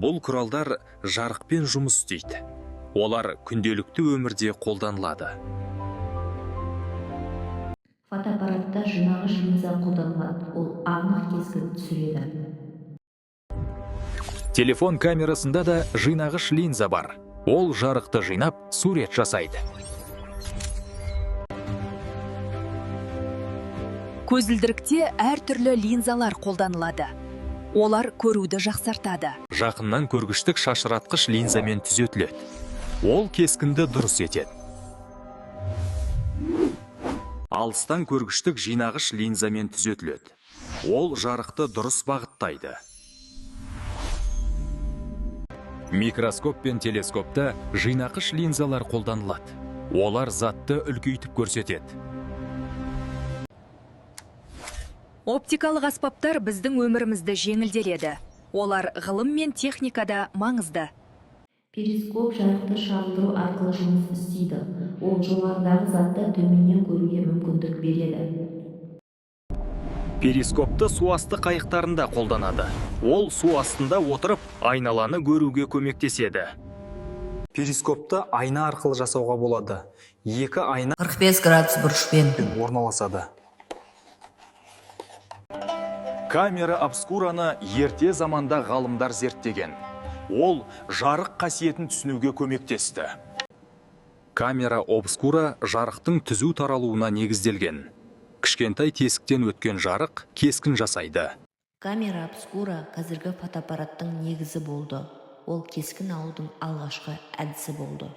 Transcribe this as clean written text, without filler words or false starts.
Бұл құралдар жарықпен жұмыс істейді. Олар күнделікті өмірде қолданылады. Фотоаппаратта жинағыш линза қолданылады. Ол анық кескін түсіреді. Телефон камерасында да жинағыш линза бар. Ол жарықты жинап, сурет жасайды. Көзілдірікте әртүрлі линзалар қолданылады. Олар көруді жақсартады. Жақыннан көргіштік шашыратқыш линзамен түзетіледі. Ол кескінді дұрыс етеді. Алыстан көргіштік жинағыш линзамен түзетіледі. Ол жарықты дұрыс бағыттайды. Микроскоп пен телескопта жинағыш линзалар қолданылады. Олар затты үлкейтіп көрсетеді. Оптикалық аспаптар біздің өмірімізді жеңілдетеді. Олар ғылым мен техникада маңызды. Перископ жарықты шағылдыру арқылы жұмыс істейді. Ол жоғарыдағы затты төменнен көруге мүмкіндік береді. Перископты су асты қайықтарында қолданады. Ол су астында отырып, айналаны көруге көмектеседі. Перископты айна арқылы жасауға болады. Екі айна 45 градус бұрышпен орналасады. Камера обскураны ерте заманда ғалымдар зерттеген. Ол жарық қасиетін түсінуге көмектесті. Камера обскура жарықтың түзу таралуына негізделген. Кішкентай тесіктен өткен жарық кескін жасайды. Камера обскура қазіргі фотоаппараттың негізі болды. Ол кескін алудың алғашқы әдісі болды.